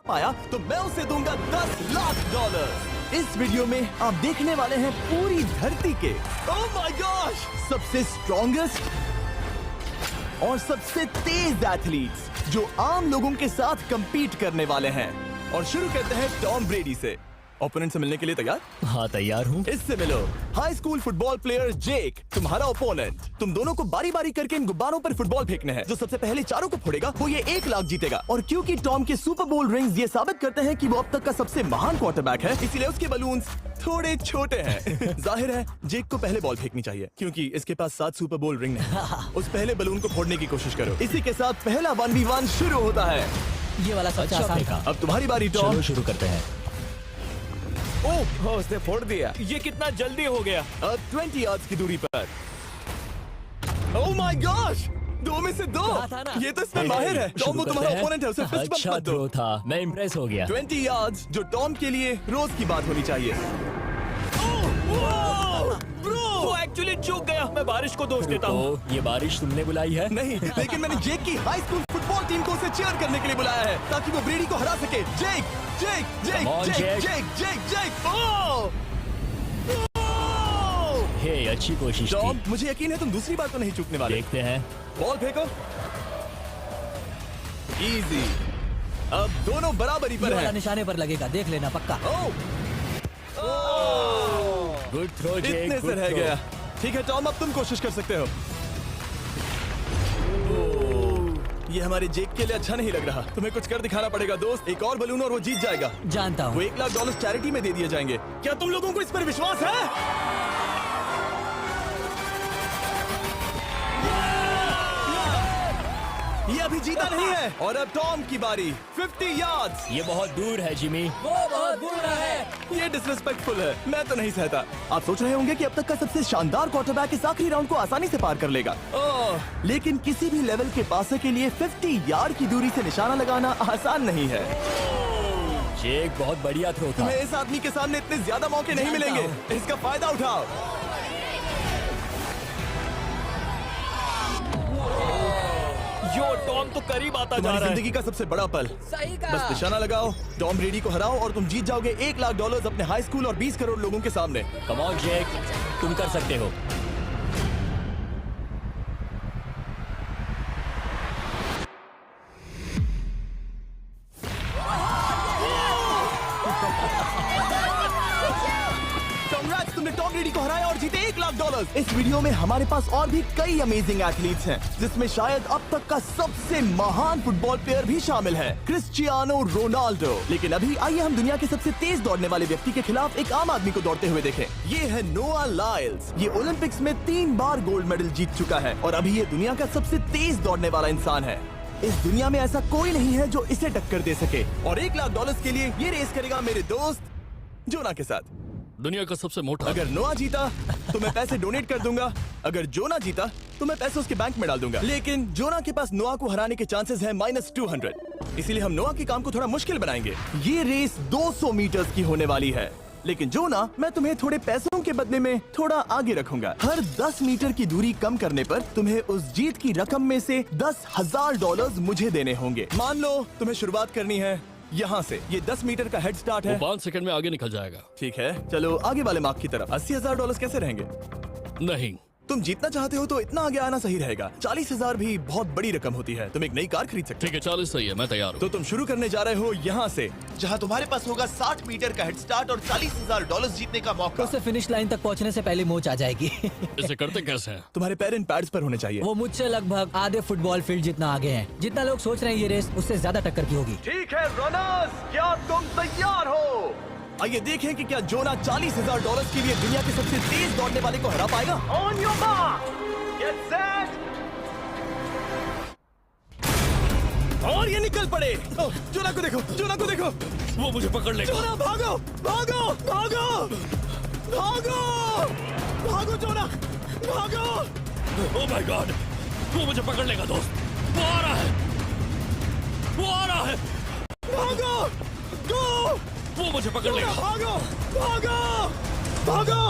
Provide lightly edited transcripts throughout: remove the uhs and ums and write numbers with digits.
पाया तो मैं उसे दूंगा $10 लाख। इस वीडियो में आप देखने वाले हैं पूरी धरती के ओह माय गॉश सबसे स्ट्रॉन्गेस्ट और सबसे तेज एथलीट्स जो आम लोगों के साथ compete करने वाले हैं। और शुरू करते हैं टॉम ब्रेडी से। ओपोनेंट से मिलने के लिए तैयार? हाँ तैयार हूँ। इससे मिलो। हाई स्कूल फुटबॉल प्लेयर जेक तुम्हारा ओपोनेंट। तुम दोनों को बारी बारी करके इन गुब्बारों पर फुटबॉल फेंकने हैं। जो सबसे पहले चारों को फोड़ेगा वो ये $1 लाख जीतेगा। और क्योंकि टॉम के सुपर बोल रिंग्स ये साबित करते हैं कि वो अब तक का सबसे महान क्वार्टरबैक है, इसीलिए उसके बलून्स थोड़े छोटे हैं। जाहिर है जेक को पहले बॉल फेंकनी चाहिए क्योंकि इसके पास 7 सुपर बोल रिंग है। उस पहले बलून को फोड़ने की कोशिश करो। इसी के साथ पहला 1v1 शुरू होता है। ये वाला सबसे आसान था। अब तुम्हारी बारी टॉम। चलो शुरू करते हैं। ओह उसने फोड़ दिया। ये कितना जल्दी हो गया। अब 20 यार्ड्स की दूरी पर। ओह माय गॉश 2 में से 2। था ना? ये तो इसमें माहिर है। टॉम वो तुम्हारा ओपोनेंट है, उसे फिस्ट बम्प अच्छा मत दो। थ्रो था, मैं इम्प्रेस हो गया। 20 यार्ड्स जो टॉम के लिए रोज की बात होनी चाहिए। वो एक्चुअली चूक गया। मैं बारिश को दोष देता हूँ। ये बारिश तुमने बुलाई है? नहीं, लेकिन मैंने जेक की हाई स्कूल फुटबॉल टीम को उसे चीयर करने के लिए बुलाया है ताकि वो ब्रेडी को हरा सके। जेक जेक जेक Come on, जेक Jake. जेक जेक जेक ओह हे अच्छी कोशिश टॉम थी। मुझे यकीन है तुम दूसरी बार तो नहीं चूकने वाले। देखते हैं। बॉल फेंको। इजी। अब दोनों बराबरी ये पर वाला हैं। निशाने पर लगेगा, देख लेना पक्का। गुड थ्रो जेक। इतने से रह गया। ठीक है टॉम अब तुम कोशिश कर सकते हो। ये हमारे जेक के लिए अच्छा नहीं लग रहा। तुम्हें कुछ कर दिखाना पड़ेगा दोस्त। एक और बलून और वो जीत जाएगा। जानता वो हूँ। $1 लाख चैरिटी में दे दिए जाएंगे। क्या तुम लोगों को इस पर विश्वास है? ये अभी जीता नहीं है। और अब टॉम की बारी। 50 यार्ड्स। ये बहुत दूर है जिमी। वो बहुत बुरा है। ये डिसरिस्पेक्टफुल है। मैं तो नहीं सहता। आप सोच रहे होंगे कि अब तक का सबसे शानदार क्वार्टरबैक इस आखिरी राउंड को आसानी से पार कर लेगा। लेकिन किसी भी लेवल के पासे के लिए 50 यार्ड की दूरी से निशाना लगाना आसान नहीं है। जेक बहुत बढ़िया थ्रो था। तुम्हें इस आदमी के सामने इतने ज्यादा मौके नहीं जानता मिलेंगे। इसका फायदा उठाओ। यो टॉम तो करीब आता जा तुम्हारी रहा है। जिंदगी का सबसे बड़ा पल। सही बस कहा। निशाना लगाओ, टॉम ब्रेडी को हराओ और तुम जीत जाओगे $1 लाख अपने हाई स्कूल और 20 करोड़ लोगों के सामने। कम ऑन जेक, तुम कर सकते हो। Congrats, तुमने टॉम ब्रेडी को हराया और जीते $1 लाख। इस वीडियो में हमारे पास और भी कई अमेजिंग एथलीट्स हैं, जिसमें शायद अब तक का सबसे महान फुटबॉल प्लेयर भी शामिल है, क्रिस्टियानो रोनाल्डो। लेकिन अभी आइए हम दुनिया के सबसे तेज दौड़ने वाले व्यक्ति के खिलाफ एक आम आदमी को दौड़ते हुए देखें। ये है नोआ लाइल्स। ये ओलंपिक्स में 3 बार गोल्ड मेडल जीत चुका है और अभी ये दुनिया का सबसे तेज दौड़ने वाला इंसान है। इस दुनिया में ऐसा कोई नहीं है जो इसे टक्कर दे सके। और $1 लाख के लिए ये रेस करेगा मेरे दोस्त जोना के साथ। दुनिया का सबसे मोटा। अगर नोआ जीता तो मैं पैसे डोनेट कर दूंगा। अगर जोना जीता तो मैं पैसे उसके बैंक में डाल दूंगा। लेकिन जोना के पास नोआ को हराने के चांसेस हैं -200। इसीलिए हम नोआ के काम को थोड़ा मुश्किल बनाएंगे। ये रेस 200 मीटर्स की होने वाली है। लेकिन जोना, मैं तुम्हें थोड़े पैसों के बदले में थोड़ा आगे रखूंगा। हर 10 मीटर की दूरी कम करने पर तुम्हें उस जीत की रकम में से $10,000 मुझे देने होंगे। मान लो तुम्हें शुरुआत करनी है यहाँ से। ये 10 मीटर का हेड स्टार्ट वो है। 5 सेकंड में आगे निकल जाएगा। ठीक है, चलो आगे वाले मार्क की तरफ। $80,000 कैसे रहेंगे? नहीं, तुम जीतना चाहते हो तो इतना आगे आना सही रहेगा। 40,000 भी बहुत बड़ी रकम होती है। तुम एक नई कार खरीद सकते ठीक है 40 सही है, मैं तैयार हो। हूँ। तो तुम शुरू करने जा रहे हो यहाँ से, जहाँ तुम्हारे पास होगा 60 मीटर का हेड स्टार्ट और $40,000 जीतने का मौका। उसे फिनिश लाइन तक पहुंचने से पहले मोच आ जाएगी। इसे करते कैसे हैं? तुम्हारे पैर इन पैड्स पर होने चाहिए। वो मुझसे लगभग आधे फुटबॉल फील्ड जितना आगे हैं। जितना लोग सोच रहे हैं ये रेस उससे ज्यादा टक्कर की होगी। ठीक है रनर्स, क्या तुम तैयार हो? आइए देखें कि क्या जोना $40,000 के लिए दुनिया के सबसे तेज दौड़ने वाले को हरा पाएगा। On your mark, get set, और ये निकल पड़े। ओह, जोना को देखो, जोना को देखो। वो मुझे पकड़ लेगा। जोना भागो, भागो, भागो, भागो, भागो जोना, भागो। ओह माय गॉड, वो मुझे पकड़ लेगा दोस्त। वो आ रहा है, वो आ रहा है। भागो, गो। वो मुझे पकड़ लेगा। भागो, भागो, भागो,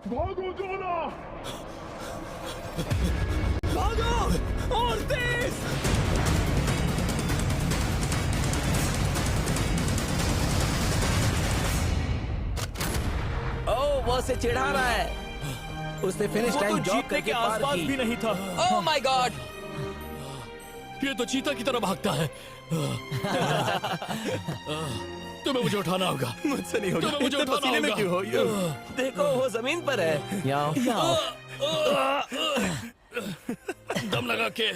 भागो जोना, भागो और तेज। वो उसे चिढ़ा रहा है। उसने फिनिश वो तो लाइन जॉब जीतने करके के पार आसपास की। भी नहीं था। Oh my God! ये तो चीता की तरह भागता है। तुम्हें मुझे उठाना होगा। मुझसे नहीं होगा। तुम्हें मुझे इतने उठाना पसीने में होगा। क्यों हो? देखो वो जमीन पर है। याओ। दम लगा के।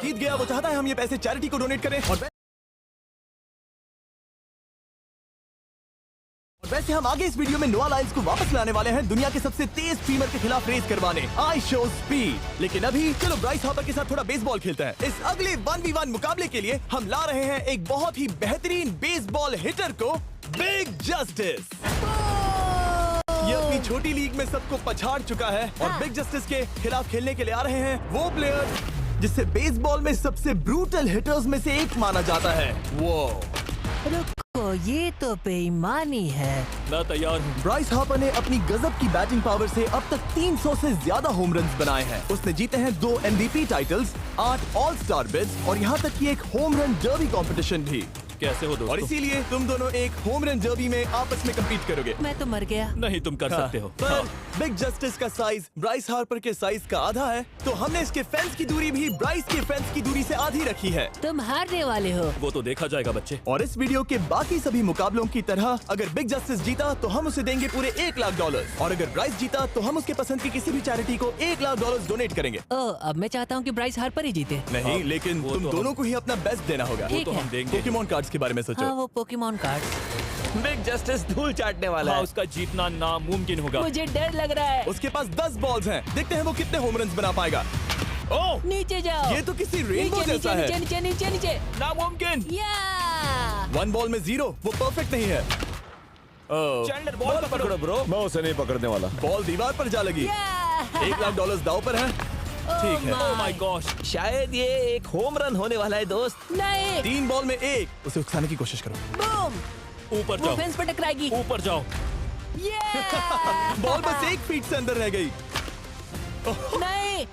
जीत गया। वो चाहता है हम ये पैसे चैरिटी को डोनेट करें। और वैसे हम आगे इस वीडियो में नोआ लाइल्स को वापस लाने वाले हैं दुनिया के सबसे तेज स्ट्रीमर के खिलाफ रेस करवाने, आई शो स्पीड। लेकिन अभी चलो ब्राइस हार्पर के साथ थोड़ा बेसबॉल खेलते हैं। इस अगले 1v1 मुकाबले के लिए हम ला रहे हैं एक बहुत ही बेहतरीन बेसबॉल हिटर को, बिग जस्टिस। ये अपनी छोटी लीग में सबको पछाड़ चुका है और बिग जस्टिस के खिलाफ खेलने के लिए आ रहे हैं वो प्लेयर जिसे बेसबॉल में सबसे ब्रूटल हिटर्स में से एक माना जाता है। वो रुको, ये तो बेईमानी है। मैं तैयार हूँ। ब्राइस हार्पर ने अपनी गजब की बैटिंग पावर से अब तक 300 से ज्यादा होम रन्स बनाए हैं। उसने जीते हैं 2 MVP titles, 8 all star bids और यहाँ तक कि एक होम रन डर्बी कंपटीशन भी। कैसे हो और दोस्तों? इसीलिए तुम दोनों एक होम रन डर्बी में आपस में कम्पीट करोगे। मैं तो मर गया। नहीं, तुम कर सकते हो। पर बिग जस्टिस का साइज ब्राइस हार्पर के साइज का आधा है, तो हमने इसके फेंस की दूरी भी ब्राइस के फेंस की दूरी से आधी रखी है। तुम हारने वाले हो। वो तो देखा जाएगा बच्चे। और इस वीडियो के बाकी सभी मुकाबलों की तरह अगर बिग जस्टिस जीता तो हम उसे देंगे पूरे $1 लाख और अगर ब्राइस जीता तो हम उसके पसंद की किसी भी चैरिटी को $1 लाख डोनेट करेंगे। ओ, अब मैं चाहता हूँ कि ब्राइस हार्पर ही जीते। नहीं, लेकिन वो तुम तो दोनों को ही अपना बेस्ट देना होगा। ठीक तो है। हम देंगे। पोकेमॉन कार्ड्स के बारे में सोचो। हाँ, वो पोकेमॉन कार्ड। बिग जस्टिस धूल चाटने वाला हाँ, है। उसका जीतना नामुमकिन होगा। मुझे डर लग रहा है। उसके पास 10 बॉल्स हैं। देखते हैं वो कितने होम रन्स बना पाएगा। ओह, नीचे जाओ। ये तो किसी रेनबो नीचे, जैसा नीचे, है। नीचे नीचे नीचे नीचे। नामुमकिन। या 1 बॉल में 0, वो परफेक्ट नहीं है। चैंडलर बॉल पकड़ो ब्रो। मैं उसे नहीं पकड़ने वाला। बॉल दीवार पर जा लगी। $1 लाख दाव पर है। ठीक है। ओह माय गॉश। शायद ये एक होम रन होने वाला है दोस्त। नहीं। 3 बॉल में 1, उसे उकसाने की कोशिश करो। बूम। ऊपर वो जाओ, फेंस पर टकराएगी। ऊपर जाओ। बॉल बस 1 फीट से अंदर रह गई। नहीं।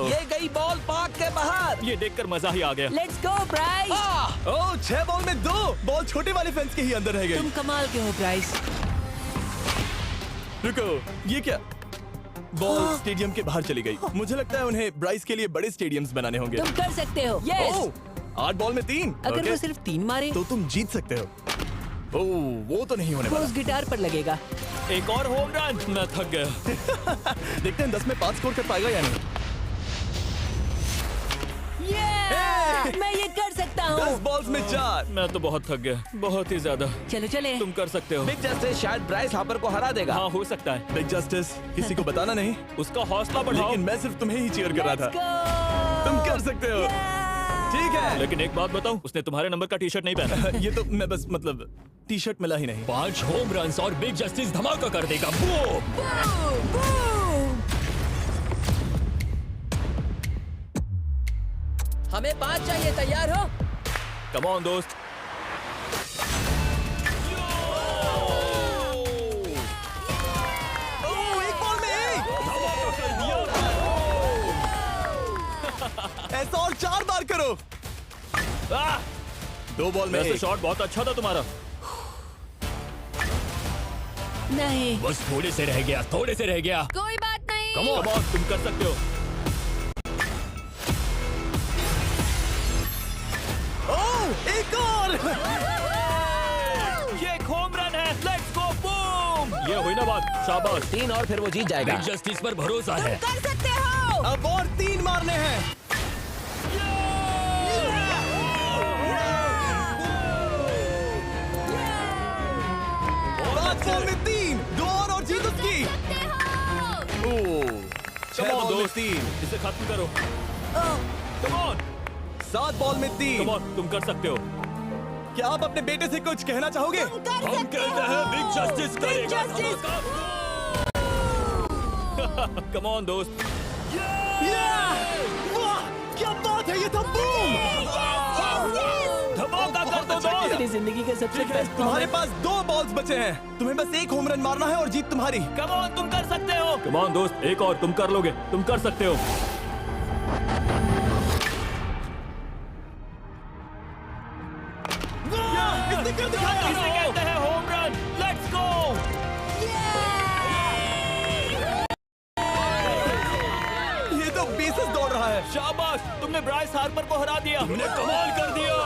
ये गई बॉल पार्क के बाहर। ये देखकर मजा ही आ गया। Let's go Bryce. Oh, 6 ball में 2, बॉल छोटे वाले फेंस के ही अंदर रह गई। तुम कमाल के हो ब्राइस। रुको, ये क्या? बॉल स्टेडियम के बाहर चली गई। मुझे लगता है उन्हें ब्राइस के लिए बड़े स्टेडियम्स बनाने होंगे। तुम कर सकते हो। यस। ओह, 8 बॉल में 3। अगर ओके, वो सिर्फ 3 मारे तो तुम जीत सकते हो। ओह, वो तो नहीं होने वो वाला। उस गिटार पर लगेगा। एक और होम रन। मैं थक गया। देखते हैं 10 में 5 स्कोर कर पाएगा या नहीं। मैं ये कर सकता 10 हूँ। बॉल्स में 4। मैं तो बहुत थक गया, बहुत ही ज्यादा। चलो चले। तुम कर सकते हो। बिग जस्टिस शायद ब्राइस हार्पर को हरा देगा। हाँ, हो सकता है। बिग जस्टिस, किसी को बताना नहीं, उसका हौसला बढ़ाओ। लेकिन मैं सिर्फ तुम्हें ही चीयर कर रहा था। तुम कर सकते हो। ठीक है। लेकिन एक बात बताऊं, उसने तुम्हारे नंबर का टी शर्ट नहीं पहना। ये तो मैं बस मतलब टी शर्ट मिला ही नहीं। 5 होम रन्स और बिग जस्टिस धमाका कर देगा। बूम! हमें 5 चाहिए। तैयार हो? कम ऑन दोस्त। ओह, 1 बॉल में 1। ऐसा और 4 बार करो। 2 बॉल में वैसे 1। शॉट बहुत अच्छा था तुम्हारा। नहीं। बस थोड़े से रह गया, थोड़े से रह गया। कोई बात नहीं। कम ऑन, तुम कर सकते हो। ओह, एक और। ये एक होम रन है। Let's go, boom. ये हुई ना बात। शाबाश। 3 और फिर वो जीत जाएगा। बिग जस्टिस पर भरोसा है। कर सकते हो। अब और 3 मारने हैं। 5 बॉल में 3, 2 और जीत उसकी। ओह, 6 बॉल में 3, इसे खत्म करो। कम ऑन, 7 बॉल में 3। कम ऑन, तुम कर सकते हो। क्या आप अपने बेटे से कुछ कहना चाहोगे? हम कहते हैं बिग जस्टिस करेगा धमाका। कम ऑन दोस्त। वाह, क्या बात है, ये तो बूम। धमाका कर दो दोस्त। मेरी जिंदगी का सबसे बेस्ट तुम्हारे पास 2 बॉल्स बचे हैं। तुम्हें बस 1 होम रन मारना है और जीत तुम्हारी। कम ऑन, तुम कर सकते हो। कम ऑन दोस्त, एक और, तुम कर लोगे। तुम कर सकते हो। इसने कर दिखाया। इसे कहते हैं होम रन। Let's go. शाबाश, तुमने ब्राइस हार्पर को हरा दिया। तुमने कमाल कर दिया।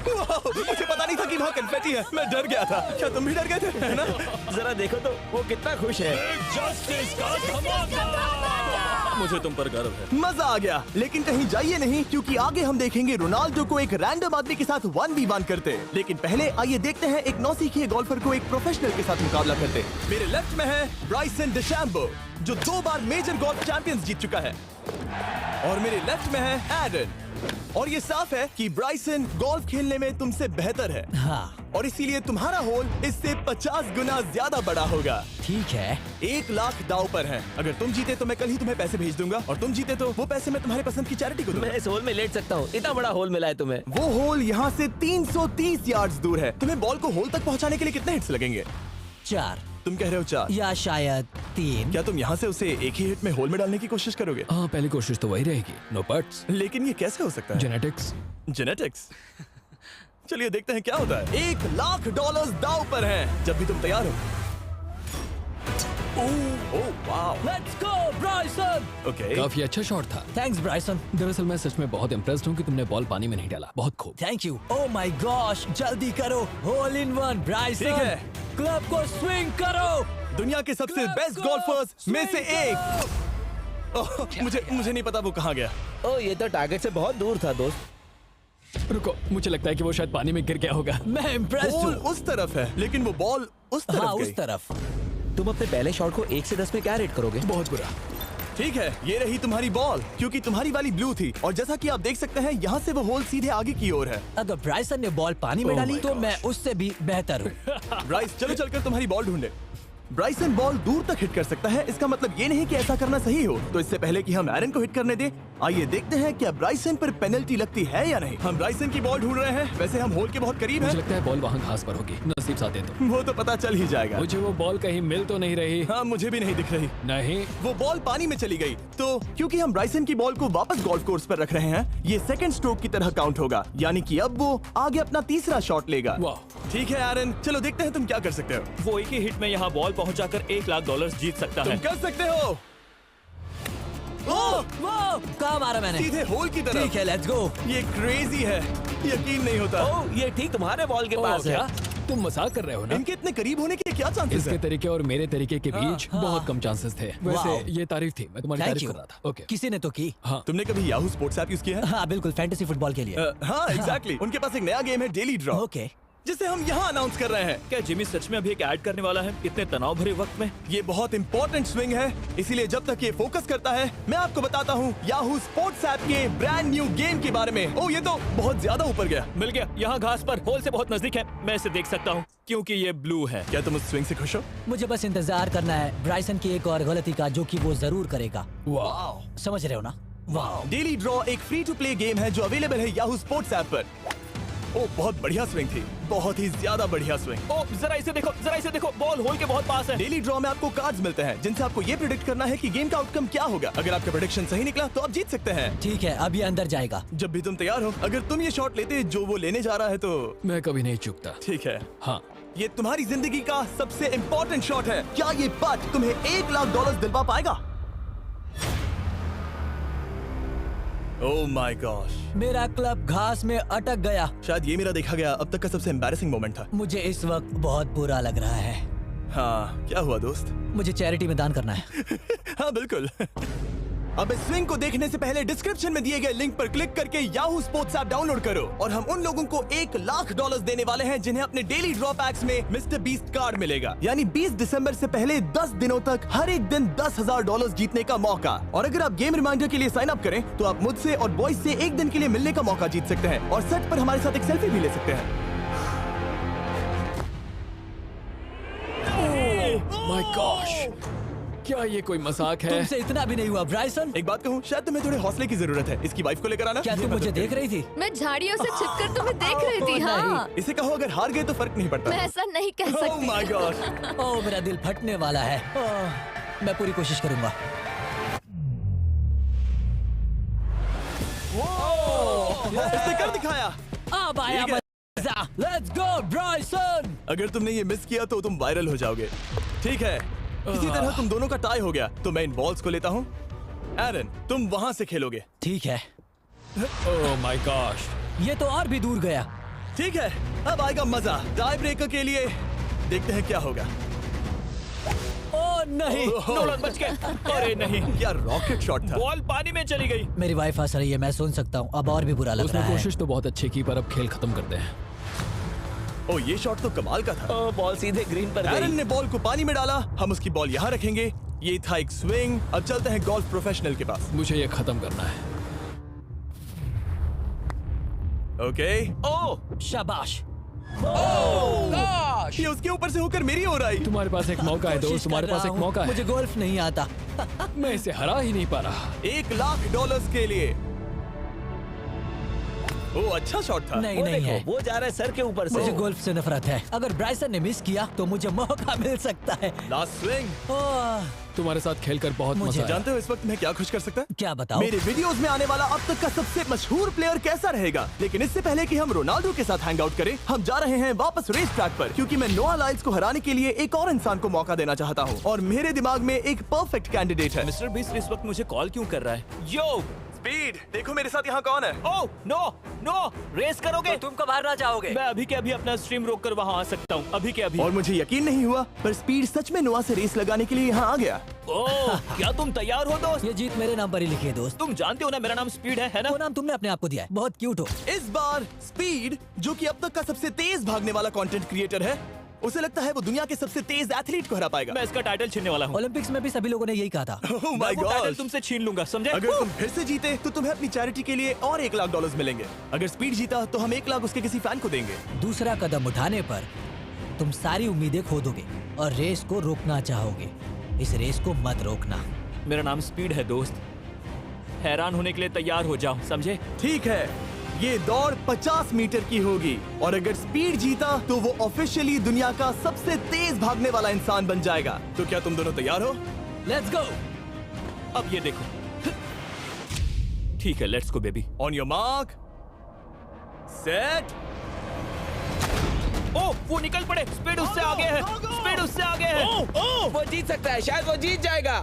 मुझे पता नहीं था कि वहाँ कन्फेटी है। मैं डर गया था। क्या तुम भी डर गए थे, है ना? जरा देखो तो वो कितना खुश है। जस्टिस का धमाका। मुझे तुम पर गर्व है। मजा आ गया। लेकिन कहीं जाइए नहीं, क्योंकि आगे हम देखेंगे रोनाल्डो को एक रैंडम आदमी के साथ 1v1 करते। लेकिन पहले आइए देखते हैं एक नौसिखिए गोल्फर को एक प्रोफेशनल के साथ मुकाबला करते। मेरे लेफ्ट में है ब्राइसन डिशैम्बो, जो 2 बार मेजर गोल्फ चैंपियंस जीत चुका है, और मेरे लेफ्ट में है एरन। और ये साफ है कि ब्राइसन गोल्फ खेलने में तुमसे बेहतर है, हाँ और इसीलिए तुम्हारा होल इससे 50 गुना ज्यादा बड़ा होगा। ठीक है। 1 लाख दाव पर है। अगर तुम जीते तो मैं कल ही तुम्हें पैसे भेज दूंगा, और तुम जीते तो वो पैसे मैं तुम्हारे पसंद की चैरिटी को दूंगा। मैं इस होल में लेट सकता हूँ, इतना बड़ा होल मिला है तुम्हें। वो होल यहाँ से 330 यार्ड्स दूर है। तुम्हें बॉल को होल तक पहुँचाने के लिए कितने हिट्स लगेंगे? 4 तुम कह रहे हो 4? या शायद 3। क्या तुम यहाँ से उसे एक ही हिट में होल में डालने की कोशिश करोगे? हाँ, पहली कोशिश तो वही रहेगी। No buts. लेकिन ये कैसे हो सकता है? जेनेटिक्स। जेनेटिक्स। चलिए देखते हैं क्या होता है। $1 लाख दाव पर हैं। जब भी तुम तैयार हो। Oh wow. Let's go Bryson. Okay. काफी अच्छा शॉट था। Thanks Bryson. दरअसल मैं सच में बहुत इम्प्रेस्ड हूँ कि तुमने बॉल पानी में नहीं डाला। बहुत खूब। Thank you. Oh my gosh, जल्दी करो। Hole in one Bryson. ठीक है। क्लब को स्विंग करो। दुनिया के सबसे Let's बेस्ट go! गोल्फर्स में से Swing एक। ओह, मुझे नहीं पता वो कहाँ गया। ओ, ये तो टारगेट से बहुत दूर था दोस्त। रुको, मुझे लगता है कि वो शायद पानी में गिर गया होगा। मैं इम्प्रेस्ड बॉल हूँ। उस तरफ है, लेकिन वो बॉल उस तरफ हाँ गई। उस तरफ। तुम अपने पहले शॉट को 1 से 10 में क्या रेट करोगे? बहुत बुरा। ठीक है, ये रही तुम्हारी बॉल, क्योंकि तुम्हारी वाली ब्लू थी, और जैसा कि आप देख सकते हैं यहाँ से वो होल सीधे आगे की ओर है। अगर ब्राइसन ने बॉल पानी में Oh डाली my तो gosh. मैं उससे भी बेहतर हूँ। ब्राइस, चलो चलकर तुम्हारी बॉल ढूंढे। ब्राइसन बॉल दूर तक हिट कर सकता है, इसका मतलब ये नहीं कि ऐसा करना सही हो। तो इससे पहले कि हम एरन को हिट करने दें, आइए देखते हैं क्या ब्राइसन पर पेनल्टी लगती है या नहीं। हम ब्राइसन की बॉल ढूंढ रहे हैं। वैसे हम होल के बहुत करीब मुझे हैं। लगता है बॉल वहाँ घास पर होगी। नसीब साथ दे तो। वो तो पता चल ही जाएगा। मुझे वो बॉल कहीं मिल तो नहीं रही। हाँ, मुझे भी नहीं दिख रही। नहीं। वो बॉल पानी में चली गई। तो क्योंकि हम ब्राइसन की बॉल को वापस गोल्फ कोर्स पर रख रहे हैं, ये सेकंड स्ट्रोक की तरह काउंट होगा, यानी कि अब वो आगे अपना तीसरा शॉट लेगा। वाह। ठीक है एरन, चलो देखते हैं तुम क्या कर सकते हो। वो एक ही हिट में यहाँ बॉल पहुँचाकर $1 लाख जीत सकता तुम है। कर सकते हो। ओह, वो कहाँ मारा मैंने? सीधे होल की तरफ। ठीक है, लेट्स गो। ये क्रेजी है, यकीन नहीं होता। ओ, ये ठीक तुम्हारे बॉल के पास है। क्या तुम मजाक कर रहे हो ना? इनके इतने करीब होने के क्या चांसेस इसके हैं? तरीके और मेरे तरीके के बीच हाँ। बहुत कम चांसेस थे। वाह। वैसे ये तारीफ थी, मैं तुम्हारी थैंक तारीफ यू। कर रहा था। ओके। किसी ने तो की। हाँ। तुमने कभी याहू स्पोर्ट्स ऐप यूज किया है? हाँ बिल्कुल, फैंटेसी फुटबॉल के लिए। हाँ एग्जैक्टली। उनके पास एक नया गेम है, डेली ड्रॉ, ओके। जिसे हम यहाँ अनाउंस कर रहे हैं। क्या जिमी सच में अभी एक ऐड करने वाला है इतने तनाव भरे वक्त में? ये बहुत इंपॉर्टेंट स्विंग है, इसीलिए जब तक ये फोकस करता है, मैं आपको बताता हूँ याहू स्पोर्ट्स ऐप के ब्रांड न्यू गेम के बारे में। ओह, ये तो बहुत ज्यादा ऊपर गया। मिल गया। यहाँ घास पर होल से बहुत नजदीक है। मैं इसे देख सकता हूँ क्योंकि ये ब्लू है। क्या तुम उस स्विंग से खुश हो? मुझे बस इंतजार करना है ब्राइसन की एक और गलती का, जो कि वो जरूर करेगा। वाह। समझ रहे हो ना? वाह। डेली ड्रॉ एक फ्री टू प्ले गेम है जो अवेलेबल है याहू स्पोर्ट्स ऐप पर। ओह, बहुत बढ़िया स्विंग थी, बहुत ही ज्यादा बढ़िया स्विंग। ओ, जरा इसे देखो, जरा इसे देखो। बॉल होल के बहुत पास है। डेली ड्रॉ में आपको कार्ड्स मिलते हैं, जिनसे आपको ये प्रेडिक्ट करना है कि गेम का आउटकम क्या होगा। अगर आपका प्रेडिक्शन सही निकला तो आप जीत सकते हैं। ठीक है, अब ये अंदर जाएगा। जब भी तुम तैयार हो, अगर तुम ये शॉट लेते जो वो लेने जा रहा है तो मैं कभी नहीं चूकता। ठीक है। हाँ। ये तुम्हारी जिंदगी का सबसे इम्पोर्टेंट शॉट है। क्या ये पट तुम्हें $1 लाख दिलवा पाएगा? ओह माय गॉश, मेरा क्लब घास में अटक गया। शायद ये मेरा देखा गया अब तक का सबसे एम्बैरेसिंग मोमेंट था। मुझे इस वक्त बहुत बुरा लग रहा है। हाँ, क्या हुआ दोस्त? मुझे चैरिटी में दान करना है। हाँ बिल्कुल। अब इस स्विंग को देखने से पहले डिस्क्रिप्शन में दिए गए लिंक पर क्लिक करके याहू स्पोर्ट्स ऐप डाउनलोड करो, और हम उन लोगों को $1 लाख देने वाले हैं जिन्हें अपने डेली ड्रॉ पैक्स में मिस्टर बीस्ट कार्ड मिलेगा। यानी 20 दिसंबर से पहले 10 दिनों तक हर एक दिन $10,000 जीतने का मौका। और अगर आप गेम रिमाइंडर के लिए साइन अप करें तो आप मुझसे और बॉयज से एक दिन के लिए मिलने का मौका जीत सकते हैं, और सेट पर हमारे साथ एक सेल्फी भी ले सकते हैं। माय गॉश, क्या ये कोई मजाक है? तुमसे इतना भी नहीं हुआ ब्राइसन। एक बात कहूँ, शायद तुम्हें थोड़े हौसले की जरूरत है। इसकी वाइफ को लेकर आना। क्या ये तुम मदद मुझे देख करेगी। रही थी? मैं झाड़ियों से छिपकर तुम्हें देख रही थी। हाँ, इसे कहो अगर हार गए तो फर्क नहीं पड़ता। मैं ऐसा नहीं कह ओह सकती। My God. ओह, मेरा दिल फटने वाला है। ओह, मैं पूरी कोशिश करूंगा। इसने कर दिखाया। अब आया ठीक है। मजा। Let's go Bryson. अगर तुमने ये मिस किया तो तुम वायरल हो जाओगे। ठीक है, इसी तरह तुम दोनों का टाई हो गया, तो मैं इन बॉल्स को लेता हूँ एरन, तुम वहां से खेलोगे। ठीक है, ओह माय गॉश। ये तो और भी दूर गया। ठीक है, अब आएगा मजा। टाई ब्रेकर के लिए देखते हैं क्या होगा। ओ नहीं, नोलन बच गए। अरे नहीं, क्या रॉकेट शॉट था। बॉल पानी में चली गई। मेरी वाइफ हंस रही है, मैं सुन सकता हूँ। अब और भी बुरा लग उसने रहा है। कोशिश तो बहुत अच्छी की, पर अब खेल खत्म करते हैं। ओ, ये शॉट तो कमाल का था। ओ, बॉल सीधे ग्रीन पर एरन गई। ने बॉल को पानी में डाला, हम उसकी बॉल यहाँ रखेंगे। ये था एक स्विंग। अब चलते हैं गोल्फ प्रोफेशनल के पास। मुझे ये खत्म करना है। ओके। ओह, शाबाश। ये उसके ऊपर से होकर मेरी ओर आई। तुम्हारे पास एक मौका है दोस्त, कोशिश तुम्हारे कर पास रहा एक हूँ। मौका है। मुझे गोल्फ नहीं आता। मैं इसे हरा ही नहीं पा रहा। $1,00,000 के लिए। ओ, अच्छा शॉट था। नहीं वो नहीं देखो, है। वो जा रहा है सर के ऊपर से। मुझे गोल्फ से नफरत है। अगर ब्राइसन ने मिस किया तो मुझे मौका मिल सकता है। Last swing. ओह, तुम्हारे साथ खेलकर बहुत मुझे मजा आया। जानते हो इस वक्त मैं क्या खुश कर सकता? क्या बताओ? मेरे वीडियोस में आने वाला अब तक का सबसे मशहूर प्लेयर कैसा रहेगा। लेकिन इससे पहले कि हम रोनाल्डो के साथ हैंग आउट करें, हम जा रहे हैं वापस रेस ट्रैक पर, क्योंकि मैं नोआ लाइल्स को हराने के लिए एक और इंसान को मौका देना चाहता हूँ। और मेरे दिमाग में एक परफेक्ट कैंडिडेट है। मिस्टर बीस्ट इस वक्त मुझे कॉल क्यों कर रहा है? यो, स्पीड, देखो मेरे साथ यहाँ कौन है। ओह, नो, नो, रेस करोगे? तुम कब हारना चाहोगे? मैं अभी के अभी अपना स्ट्रीम रोक कर वहाँ आ सकता हूँ। अभी के अभी। और मुझे यकीन नहीं हुआ, पर स्पीड सच में नोआ से रेस लगाने के लिए यहाँ आ गया। ओह, क्या तुम तैयार हो दोस्त? ये जीत मेरे नाम पर ही लिखी है दोस्त। तुम जानते हो ना मेरा नाम स्पीड है ना? वो नाम तुमने अपने आप को दिया है। बहुत क्यूट हो। इस बार स्पीड, जो कि अब तक का सबसे तेज भागने वाला कंटेंट क्रिएटर है, उसे लगता है वो दुनिया के सबसे तेज एथलीट को हरा पाएगा। मैं इसका टाइटल छीनने वाला हूँ। ओलंपिक्स में भी सभी लोगों ने यही कहा था। Oh मैं my वो टाइटल God! तुमसे छीन लूंगा, समझे? अगर तुम फिर से जीते तो तुम्हें अपनी चैरिटी के लिए और $1,00,000 मिलेंगे। अगर स्पीड जीता तो हम 1,00,000 उसके किसी फैन को देंगे। दूसरा कदम उठाने पर तुम सारी उम्मीदें खो दोगे और रेस को रोकना चाहोगे। इस रेस को मत रोकना। मेरा नाम स्पीड है दोस्त। हैरान होने के लिए तैयार हो जाओ, समझे? ठीक है, ये दौड़ 50 मीटर की होगी और अगर स्पीड जीता तो वो ऑफिशियली दुनिया का सबसे तेज भागने वाला इंसान बन जाएगा। तो क्या तुम दोनों तैयार हो? Let's go. अब ये देखो। ठीक है, let's go baby. On your mark, set. Oh, वो निकल पड़े। स्पीड उससे आगे है। स्पीड उससे आगे है। वो जीत सकता है, शायद वो जीत जाएगा।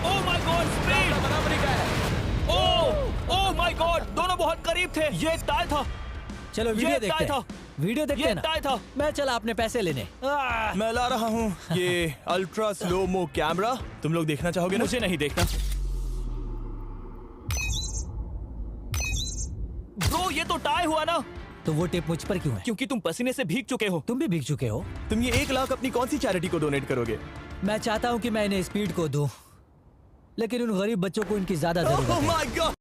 ओह माय गॉड, स्पीड बराबरी का है। ओह माय गॉड, दोनों बहुत करीब थे। ये टाई था। चलो वीडियो ये देखते टाई हैं। वीडियो देखते ये हैं ना। टाई था। मैं चला अपने पैसे लेने। मैं ला रहा हूँ ये अल्ट्रा स्लो मो कैमरा। तुम लोग देखना चाहोगे ना? मुझे नहीं देखना। ब्रो, ये तो टाई हुआ ना? तो वो टिप मुझ पर क्यों है? क्योंकि तुम पसीने से भीग चुके हो। तुम भी भीग चुके हो। तुम ये 1,00,000 अपनी कौन सी चैरिटी को डोनेट करोगे? मैं चाहता हूँ कि मैं इन्हें स्पीड को दूं, लेकिन उन गरीब बच्चों को इनकी ज्यादा जरूरत Oh है। my God!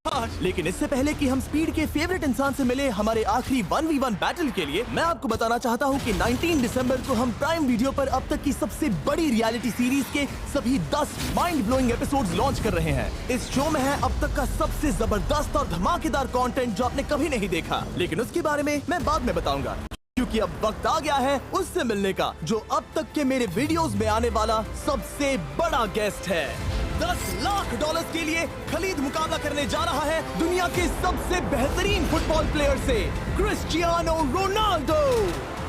लेकिन इससे पहले कि हम स्पीड के फेवरेट इंसान से मिले हमारे आखिरी 1v1 बैटल के लिए, मैं आपको बताना चाहता हूँ कि 19 दिसंबर को हम प्राइम वीडियो पर अब तक की सबसे बड़ी रियलिटी सीरीज के सभी 10 माइंड ब्लोइंग एपिसोड्स लॉन्च कर रहे हैं। इस शो में है अब तक का सबसे जबरदस्त और धमाकेदार कंटेंट जो आपने कभी नहीं देखा, लेकिन उसके बारे में मैं बाद में बताऊंगा, क्योंकि अब वक्त आ गया है उससे मिलने का जो अब तक के मेरे वीडियोस में आने वाला सबसे बड़ा गेस्ट है। $10,00,000 के लिए खलीद मुकाबला करने जा रहा है दुनिया के सबसे बेहतरीन फुटबॉल प्लेयर से, क्रिस्टियानो रोनाल्डो।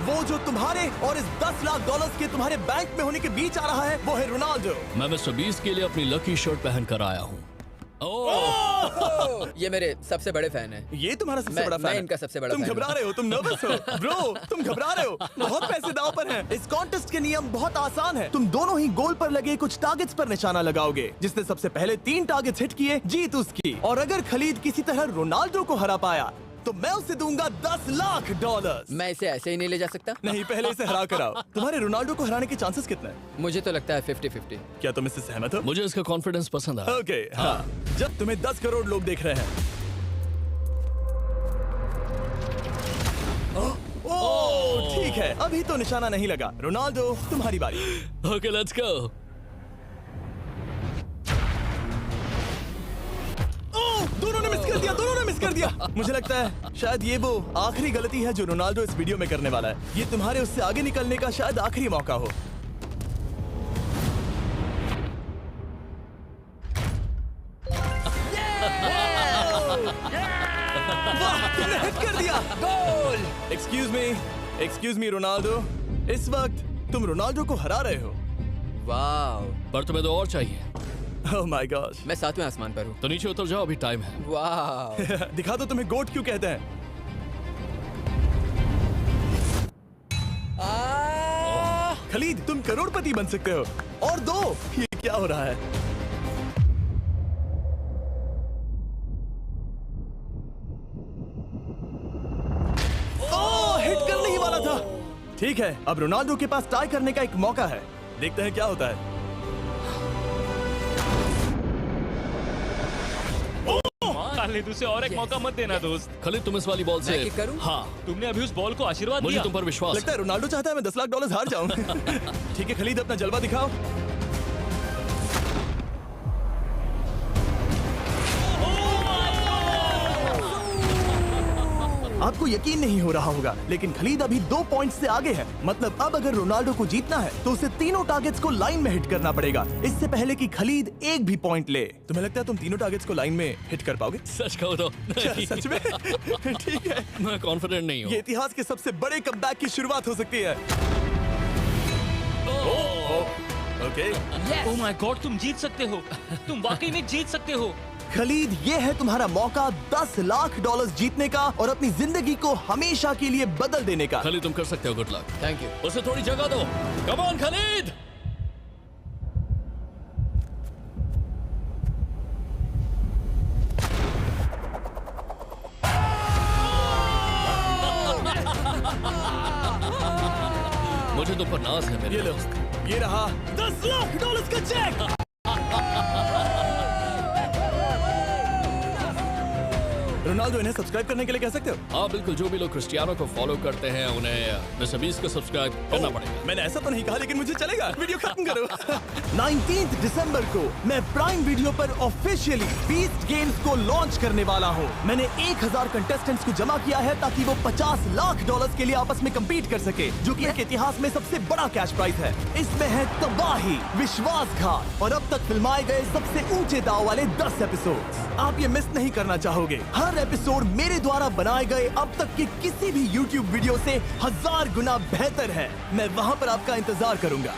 वो जो तुम्हारे और इस $10,00,000 के तुम्हारे बैंक में होने के बीच आ रहा है, वो है रोनाल्डो। मैं मिस्टर बीस्ट के लिए अपनी लकी शर्ट पहन कर आया हूँ। ये मेरे सबसे बड़े फैन हैं। ये तुम्हारा सबसे मैं- बड़ा फैन मैं है। इनका सबसे बड़ा तुम फैन घबरा हूँ। रहे हो, तुम नर्वस हो ब्रो, तुम घबरा रहे हो। बहुत पैसे दांव पर हैं। इस कॉन्टेस्ट के नियम बहुत आसान है। तुम दोनों ही गोल पर लगे कुछ टारगेट्स पर निशाना लगाओगे। जिसने सबसे पहले 3 टारगेट्स हिट किए, जीत उसकी। और अगर खलीद किसी तरह रोनाल्डो को हरा पाया तो मैं उसे दूंगा $10,00,000। मैं इसे ऐसे ही नहीं ले जा सकता। नहीं, पहले इसे हरा कर आओ। तुम्हारे रोनाल्डो को हराने के चांसेस कितने हैं? मुझे तो लगता है 50-50। क्या तुम इससे सहमत हो? मुझे इसका कॉन्फिडेंस पसंद आया। ओके, हाँ। जब तुम्हें 10 करोड़ लोग देख रहे हैं। ओह, ठीक है, अभी तो निशाना नहीं लगा। रोनाल्डो, तुम्हारी बारी। Okay, let's go. दोनों ने मिस कर दिया, दोनों ने मिस कर दिया। मुझे लगता है शायद ये वो आखिरी गलती है जो रोनाल्डो इस वीडियो में करने वाला है। ये तुम्हारे उससे आगे निकलने का शायद आखिरी मौका हो। वाह, तुमने हिट कर दिया। गोल। एक्सक्यूज मी रोनाल्डो, इस वक्त तुम रोनाल्डो को हरा रहे हो। वाह, पर तुम्हें तो और चाहिए, ओह माय गॉड। मैं 7वें आसमान पर हूँ। तो नीचे उतर जाओ, अभी टाइम है। वाह, दिखा दो तुम्हें गोट क्यों कहते हैं। खलीद, तुम करोड़पति बन सकते हो। और दो, ये क्या हो रहा है? ओह, हिट करने ही वाला था। ठीक है, अब रोनाल्डो के पास टाई करने का एक मौका है। देखते हैं क्या होता है। खालिद, उसे और एक मौका मत देना दोस्त। खालिद, तुम इस वाली बॉल से मैं किक करूं? हाँ, तुमने अभी उस बॉल को आशीर्वाद मुझे दिया। तुम पर विश्वास लगता है रोनाल्डो चाहता है मैं $10 लाख हार जाऊं। ठीक है खलीद, अपना जलवा दिखाओ। आपको यकीन नहीं हो रहा होगा, लेकिन खलीद अभी 2 पॉइंट से आगे है। मतलब अब अगर रोनाल्डो को जीतना है तो उसे तीनों टारगेट्स को लाइन में हिट करना पड़ेगा, इससे पहले कि खलीद एक भी पॉइंट ले। तुम्हें लगता है तुम तीनों टारगेट्स को लाइन में हिट कर पाओगे? सच कहो तो नहीं। सच में? ठीक है, मैं कॉन्फिडेंट नहीं ये हूँ। इतिहास के सबसे बड़े कमबैक की शुरुआत हो सकती है। ओके, ओह माय गॉड, तुम जीत सकते हो। तुम वाकई में जीत सकते हो। खलीद, ये है तुम्हारा मौका $10 लाख जीतने का और अपनी जिंदगी को हमेशा के लिए बदल देने का। खालिद, तुम कर सकते हो। Good luck. Thank you. उसे थोड़ी जगह दो। Come on Khalid. मुझे तुम पर नाज है मेरे ये लो, दोस्त। ये रहा $10 लाख का चेक। रोनाल्डो, इन्हें सब्सक्राइब करने के लिए कह सकते हो? हाँ बिल्कुल, जो भी लोग क्रिस्टियानो को फॉलो करते हैं उन्हें मिस्टर बीस्ट को सब्सक्राइब करना पड़ेगा। मैंने ऐसा तो नहीं कहा, लेकिन मुझे चलेगा। वीडियो खत्म करो। 19 दिसंबर को मैं प्राइम वीडियो पर ऑफिशियली बीस्ट गेम्स को लॉन्च करने वाला हूँ। मैंने 1000 कंटेस्टेंट्स को जमा किया है ताकि वो $50 लाख के लिए आपस में कम्पीट कर सके, जो कि एक इतिहास में सबसे बड़ा कैश प्राइज है। इसमें है तबाही, विश्वासघात और अब तक फिल्माए गए सबसे ऊंचे दाव वाले 10 एपिसोड। आप ये मिस नहीं करना चाहोगे। हर एपिसोड मेरे द्वारा बनाए गए अब तक के किसी भी YouTube वीडियो से 1000 गुना बेहतर है। मैं वहाँ पर आपका इंतजार करूंगा।